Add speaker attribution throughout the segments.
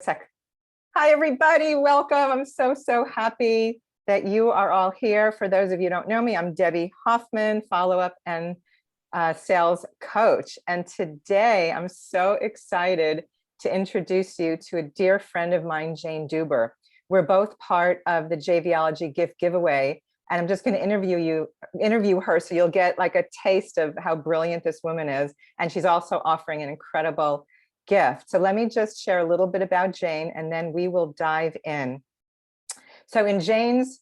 Speaker 1: sec. Hi, everybody. Welcome. I'm so happy that you are all here. For those of you who don't know me, I'm Debbie Hoffman, follow-up and sales coach. And today I'm so excited to introduce you to a dear friend of mine, Jane Deuber. We're both part of the JVOLOGY Gift Giveaway. And I'm just going to interview her so you'll get like a taste of how brilliant this woman is. And she's also offering an incredible gift. So let me just share a little bit about Jane and then we will dive in. So in Jane's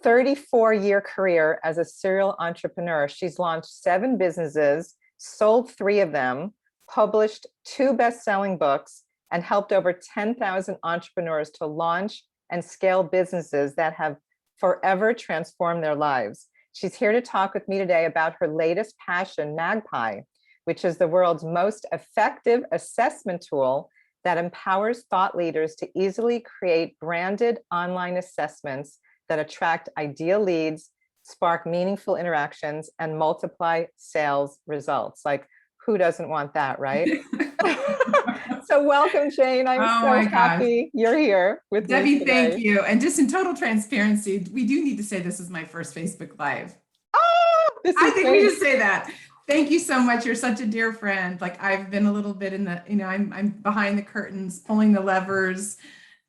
Speaker 1: 34-year career as a serial entrepreneur, she's launched 7 businesses, sold 3 of them, published 2 best-selling books, and helped over 10,000 entrepreneurs to launch and scale businesses that have forever transformed their lives. She's here to talk with me today about her latest passion, Magpie, which is the world's most effective assessment tool that empowers thought leaders to easily create branded online assessments that attract ideal leads, spark meaningful interactions, and multiply sales results. Like, who doesn't want that, right? So welcome, Jane. I'm so happy you're here with
Speaker 2: Debbie,
Speaker 1: me today.
Speaker 2: thank you. And just in total transparency, we do need to say this is my first Facebook Live.
Speaker 1: Oh,
Speaker 2: I think we should say that. Thank you so much. You're such a dear friend. Like, I've been a little bit in the, I'm behind the curtains, pulling the levers,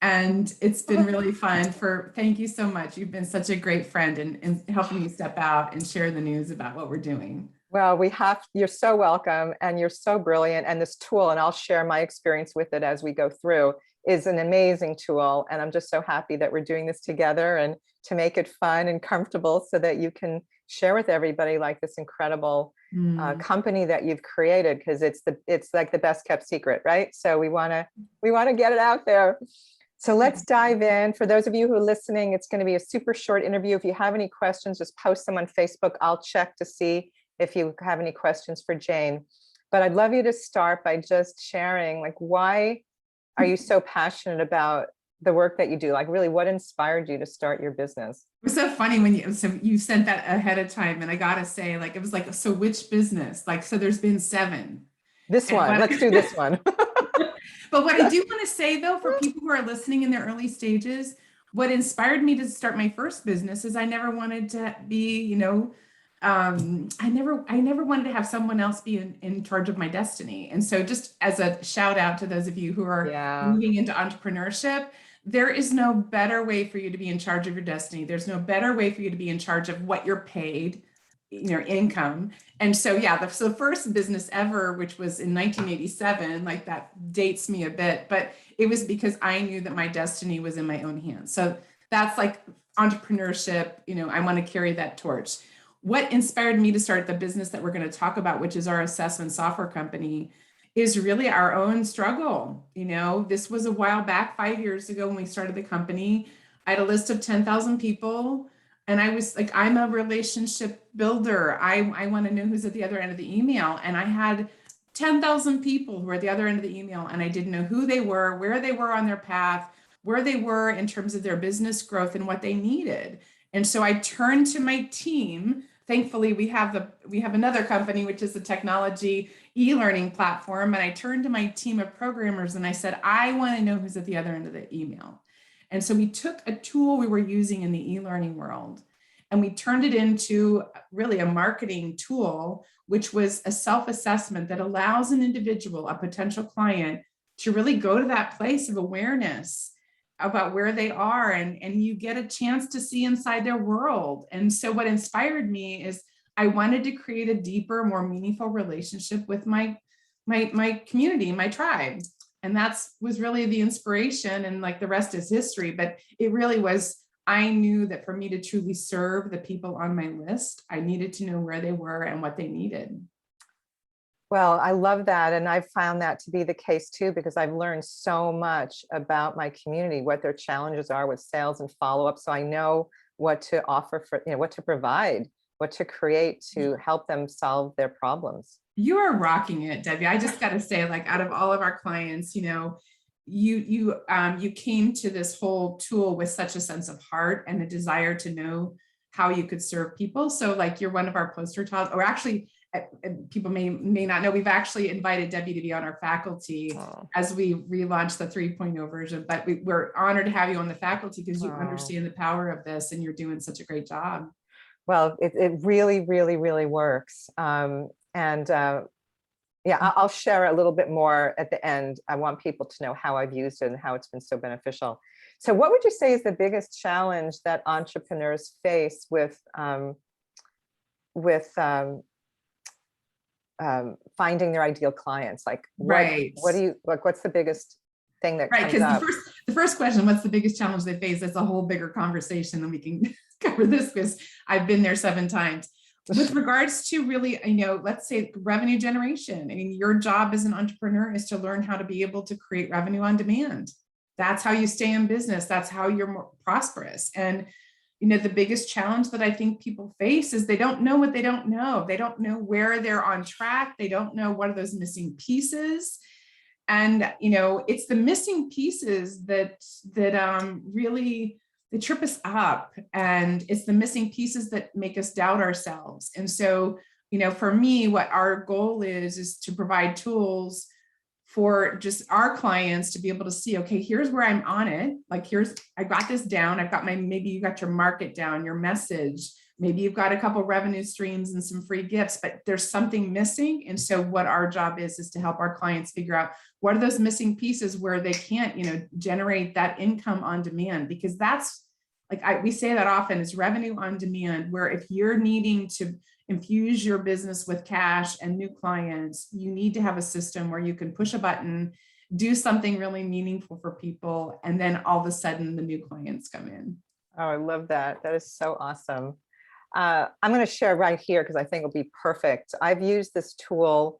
Speaker 2: and it's been really fun. Thank you so much. You've been such a great friend in helping me step out and share the news about what we're doing.
Speaker 1: Well, you're so welcome and you're so brilliant. And this tool, and I'll share my experience with it as we go through, is an amazing tool. And I'm just so happy that we're doing this together and to make it fun and comfortable so that you can share with everybody like this incredible company that you've created, because it's like the best kept secret, right? So we want to get it out there. So let's dive in. For those of you who are listening, it's going to be a super short interview. If you have any questions, just post them on Facebook. I'll check to see if you have any questions for Jane. But I'd love you to start by just sharing, like, why are you so passionate about the work that you do? Like, really, what inspired you to start your business?
Speaker 2: It was so funny when you sent that ahead of time, and I gotta say, like, it was like, so which business? Like, so there's been 7.
Speaker 1: This one, let's do this one.
Speaker 2: But what I do want to say, though, for people who are listening in their early stages, what inspired me to start my first business is I never wanted to be, I never wanted to have someone else be in charge of my destiny. And so, just as a shout out to those of you who are moving into entrepreneurship, there is no better way for you to be in charge of your destiny. There's no better way for you to be in charge of what you're paid, income. And so, the first business ever, which was in 1987, like, that dates me a bit, but it was because I knew that my destiny was in my own hands. So that's like entrepreneurship. I want to carry that torch. What inspired me to start the business that we're going to talk about, which is our assessment software company, is really our own struggle. This was a while back, 5 years ago, when we started the company. I had a list of 10,000 people. And I was like, I'm a relationship builder. I want to know who's at the other end of the email. And I had 10,000 people who were at the other end of the email, and I didn't know who they were, where they were on their path, where they were in terms of their business growth and what they needed. And so I turned to my team. Thankfully, we have another company, which is the technology e-learning platform. And I turned to my team of programmers and I said, I want to know who's at the other end of the email. And so we took a tool we were using in the e-learning world, and we turned it into really a marketing tool, which was a self-assessment that allows an individual, a potential client, to really go to that place of awareness about where they are, and you get a chance to see inside their world. And so what inspired me is I wanted to create a deeper, more meaningful relationship with my community, my tribe. And was really the inspiration, and like the rest is history. But it really was, I knew that for me to truly serve the people on my list, I needed to know where they were and what they needed.
Speaker 1: Well, I love that. And I've found that to be the case too, because I've learned so much about my community, what their challenges are with sales and follow-up. So I know what to offer what to provide, what to create to help them solve their problems.
Speaker 2: You are rocking it, Debbie. I just got to say, like, out of all of our clients, you came to this whole tool with such a sense of heart and a desire to know how you could serve people. So, like, you're one of our poster child, or actually people may not know, we've actually invited Debbie to be on our faculty as we relaunch the 3.0 version, but we're honored to have you on the faculty because you understand the power of this and you're doing such a great job.
Speaker 1: Well, it really, really, really works. Yeah, I'll share a little bit more at the end. I want people to know how I've used it and how it's been so beneficial. So what would you say is the biggest challenge that entrepreneurs face with finding their ideal clients? Like, what do you, like, what's the biggest thing that comes up?
Speaker 2: Because the first question, what's the biggest challenge they face? That's a whole bigger conversation, and we can cover this because I've been there 7 times. With regards to really, let's say revenue generation. I mean, your job as an entrepreneur is to learn how to be able to create revenue on demand. That's how you stay in business. That's how you're more prosperous. And, the biggest challenge that I think people face is they don't know what they don't know. They don't know where they're on track. They don't know what are those missing pieces. And, it's the missing pieces that really, they trip us up, and it's the missing pieces that make us doubt ourselves. And so, for me, what our goal is to provide tools for just our clients to be able to see, okay, here's where I'm on it. Like, I got this down. I've got maybe you got your market down, your message, maybe you've got a couple revenue streams and some free gifts, but there's something missing. And so what our job is to help our clients figure out what are those missing pieces where they can't, generate that income on demand, because that's we say that often is revenue on demand, where if you're needing to infuse your business with cash and new clients, you need to have a system where you can push a button, do something really meaningful for people, and then all of a sudden the new clients come in.
Speaker 1: Oh, I love that. That is so awesome. I'm going to share right here because I think it'll be perfect. I've used this tool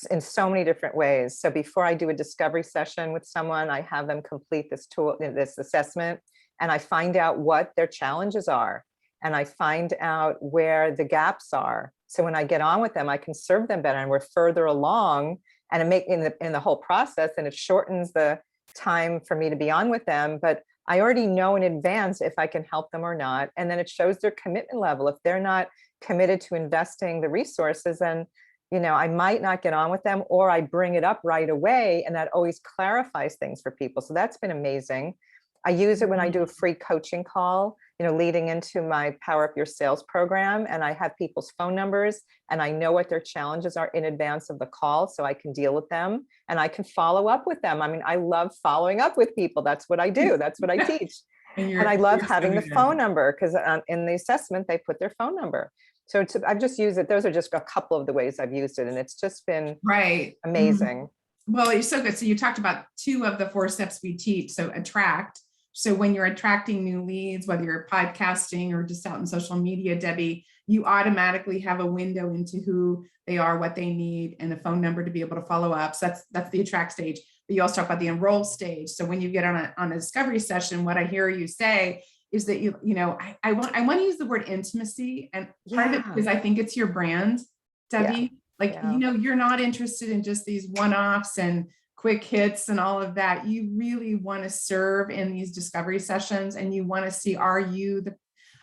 Speaker 1: in so many different ways. So before I do a discovery session with someone, I have them complete this tool, this assessment, and I find out what their challenges are. And I find out where the gaps are. So when I get on with them, I can serve them better, and we're further along, and it make in the whole process, and it shortens the time for me to be on with them. But I already know in advance if I can help them or not. And then it shows their commitment level. If they're not committed to investing the resources, then, I might not get on with them, or I bring it up right away. And that always clarifies things for people. So that's been amazing. I use it when I do a free coaching call, leading into my Power Up Your Sales program. And I have people's phone numbers, and I know what their challenges are in advance of the call, so I can deal with them and I can follow up with them. I mean, I love following up with people. That's what I do. That's what I teach. And I love having the phone number, because in the assessment, they put their phone number. So I've just used it. Those are just a couple of the ways I've used it, and it's just been amazing.
Speaker 2: Well, it's so good. So you talked about 2 of the 4 steps we teach. So attract. So when you're attracting new leads, whether you're podcasting or just out in social media, Debbie, you automatically have a window into who they are, what they need, and a phone number to be able to follow up. So that's the attract stage. But you also talk about the enroll stage. So when you get on a discovery session, what I hear you say is that I want to use the word intimacy, and part of it because I think it's your brand, Debbie. You're not interested in just these one-offs and quick hits and all of that. You really want to serve in these discovery sessions, and you want to see, are you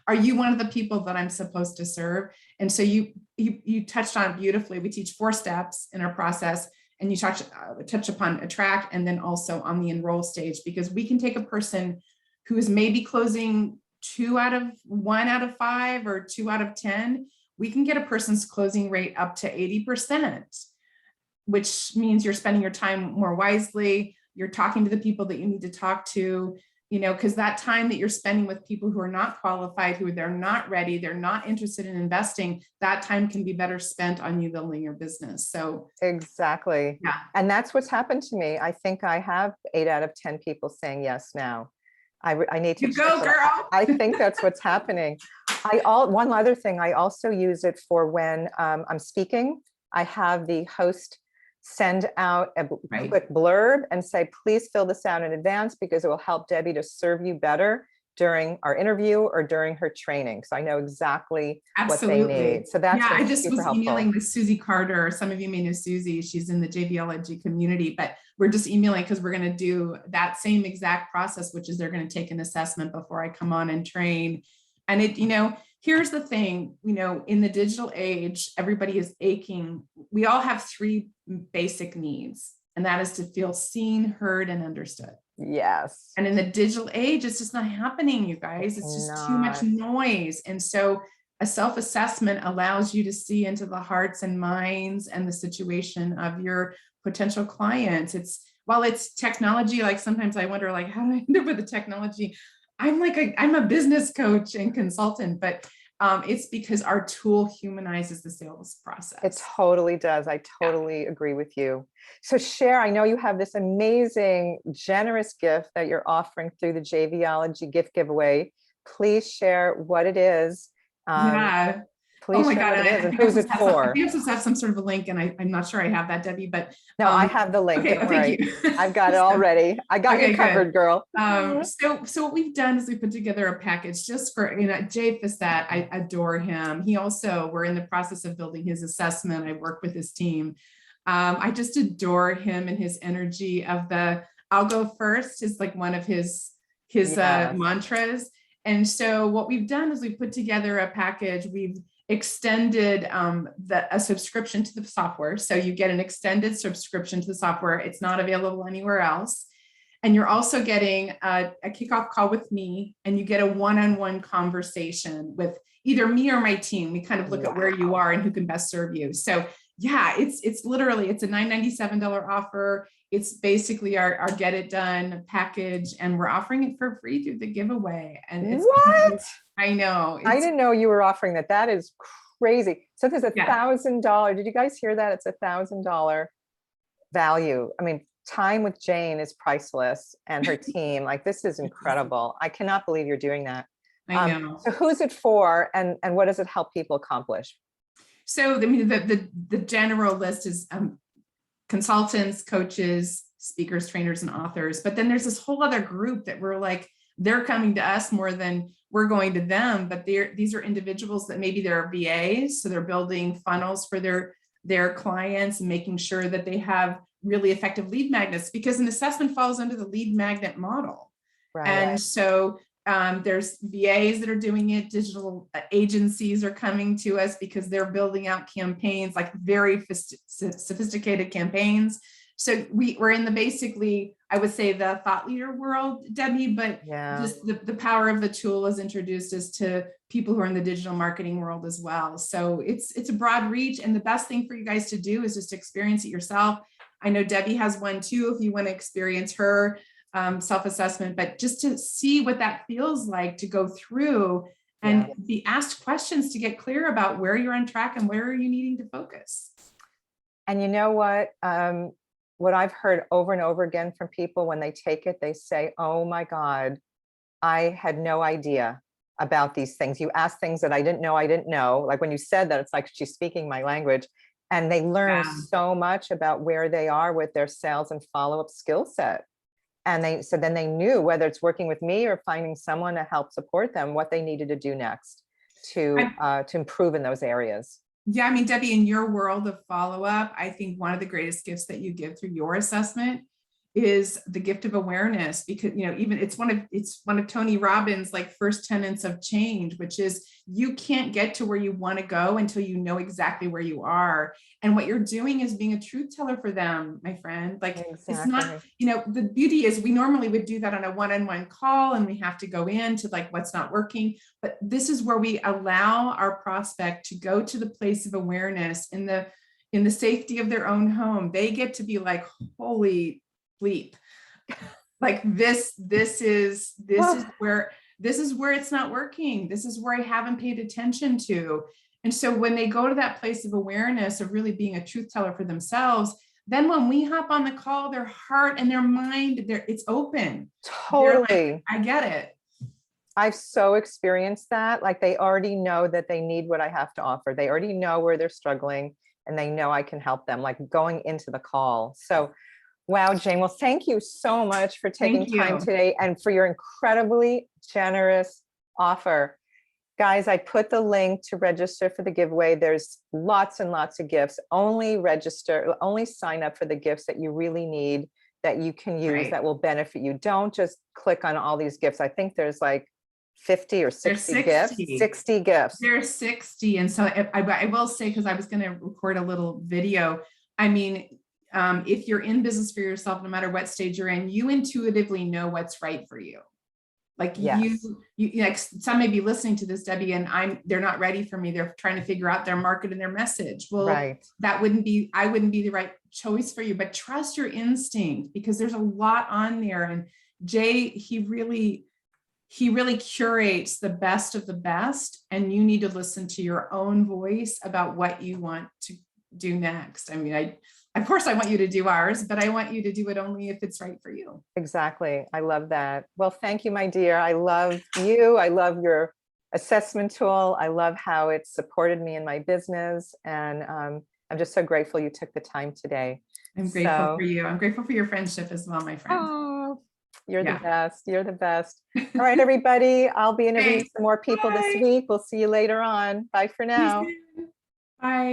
Speaker 2: one of the people that I'm supposed to serve? And so you touched on beautifully. We teach 4 steps in our process, and you touch upon attract, and then also on the enroll stage, because we can take a person who is maybe closing 1 out of 5 or 2 out of 10. We can get a person's closing rate up to 80%. Which means you're spending your time more wisely. You're talking to the people that you need to talk to, because that time that you're spending with people who are not qualified, they're not ready, they're not interested in investing, that time can be better spent on you building your business. So
Speaker 1: exactly. Yeah. And that's what's happened to me. I think I have 8 out of 10 people saying yes now. I need to
Speaker 2: go, girl.
Speaker 1: I think that's what's happening. One other thing, I also use it for when I'm speaking. I have the host send out a quick blurb and say, please fill this out in advance, because it will help Debbie to serve you better during our interview or during her training. So I know exactly what they need. So that's
Speaker 2: I just was
Speaker 1: helpful.
Speaker 2: Emailing with Susie Carter. Some of you may know Susie. She's in the JVOLOgy community, but we're just emailing because we're going to do that same exact process, which is they're going to take an assessment before I come on and train. And here's the thing, in the digital age, everybody is aching. We all have three basic needs, and that is to feel seen, heard, and understood.
Speaker 1: Yes.
Speaker 2: And in the digital age, it's just not happening, you guys. It's just too much noise. And so a self-assessment allows you to see into the hearts and minds and the situation of your potential clients. While it's technology, like sometimes I wonder, like, how do I end up with the technology? I'm a business coach and consultant, but it's because our tool humanizes the sales process.
Speaker 1: It totally does. I totally agree with you. So share, I know you have this amazing, generous gift that you're offering through the JVOLOGY Gift Giveaway. Please share what it is.
Speaker 2: Yeah.
Speaker 1: Please share what it is and who's it for.
Speaker 2: I think I'm supposed to have some sort of a link, and I'm not sure I have that, Debbie, but.
Speaker 1: No, I have the link.
Speaker 2: Okay,
Speaker 1: Don't
Speaker 2: thank
Speaker 1: worry.
Speaker 2: you.
Speaker 1: I've got it already. I got you covered, girl.
Speaker 2: So what we've done is we put together a package just for, Jay Fissat, I adore him. We're in the process of building his assessment. I work with his team. I just adore him and his energy of I'll go first is like one of his mantras. And so what we've done is we put together a package. We've extended a subscription to the software. So you get an extended subscription to the software. It's not available anywhere else. And you're also getting a kickoff call with me, and you get a one-on-one conversation with either me or my team. We kind of look at where you are and who can best serve you. So yeah, it's literally, it's a $997 offer. It's basically our get it done package, and we're offering it for free through the giveaway. And it's
Speaker 1: what?
Speaker 2: I know.
Speaker 1: I didn't know you were offering that. That is crazy. So there's $1,000. Did you guys hear that? It's $1,000 value. I mean, time with Jane is priceless, and her team. Like, this is incredible. I cannot believe you're doing that.
Speaker 2: I know.
Speaker 1: So who's it for, and what does it help people accomplish?
Speaker 2: So I mean, the general list is consultants, coaches, speakers, trainers, and authors. But then there's this whole other group that we're like, they're coming to us more than we're going to them. But these are individuals that maybe they're VAs, so they're building funnels for their clients and making sure that they have really effective lead magnets, because an assessment falls under the lead magnet model. Right. And so there's VAs that are doing it. Digital agencies are coming to us because they're building out campaigns, like very sophisticated campaigns. So we're in basically, I would say, the thought leader world, Debbie, but just the power of the tool is introduced us to people who are in the digital marketing world as well. So it's a broad reach, and the best thing for you guys to do is just experience it yourself. I know Debbie has one too, if you want to experience her self-assessment, but just to see what that feels like to go through and be asked questions to get clear about where you're on track and where are you needing to focus.
Speaker 1: And you know what I've heard over and over again from people when they take it, they say, oh my God, I had no idea about these things. You asked things that I didn't know. Like when you said that, it's like she's speaking my language. And they learn so much about where they are with their sales and follow-up skill set. And then they knew, whether it's working with me or finding someone to help support them, what they needed to do next to improve in those areas.
Speaker 2: Yeah, I mean, Debbie, in your world of follow-up, I think one of the greatest gifts that you give through your assessment is the gift of awareness, because even it's one of Tony Robbins' like first tenets of change, which is you can't get to where you want to go until you know exactly where you are. And what you're doing is being a truth teller for them, my friend. Like It's not, the beauty is we normally would do that on a one-on-one call, and we have to go into like what's not working. But this is where we allow our prospect to go to the place of awareness in the safety of their own home. They get to be like, holy bleep, like this is where it's not working. This is where I haven't paid attention to. And so when they go to that place of awareness of really being a truth teller for themselves, then when we hop on the call, their heart and their mind, it's open.
Speaker 1: Totally.
Speaker 2: Like, I get it.
Speaker 1: I've so experienced that. Like they already know that they need what I have to offer. They already know where they're struggling, and they know I can help them, like going into the call. So wow, Jane. Well, thank you so much for taking time today and for your incredibly generous offer. Guys, I put the link to register for the giveaway. There's lots and lots of gifts. Only sign up for the gifts that you really need, that you can use, that will benefit you. Don't just click on all these gifts. I think there's like 50 or 60 gifts? 60 gifts.
Speaker 2: There's 60. And so I will say, because I was going to record a little video. I mean, if you're in business for yourself, no matter what stage you're in, you intuitively know what's right for you. Like
Speaker 1: Yes.
Speaker 2: you like some may be listening to this, Debbie, and they're not ready for me. They're trying to figure out their market and their message. Well,
Speaker 1: Right.
Speaker 2: I wouldn't be the right choice for you, but trust your instinct, because there's a lot on there. And Jay, he really curates the best of the best, and you need to listen to your own voice about what you want to do next. I mean, of course I want you to do ours, but I want you to do it only if it's right for you.
Speaker 1: Exactly. I love that. Well, thank you, my dear. I love you. I love your assessment tool. I love how it supported me in my business. And I'm just so grateful you took the time today.
Speaker 2: I'm grateful for you. I'm grateful for your friendship as well, my friend.
Speaker 1: Oh, you're the best. You're the best. All right, everybody. I'll be interviewing some more people this week. We'll see you later on. Bye for now.
Speaker 2: Bye.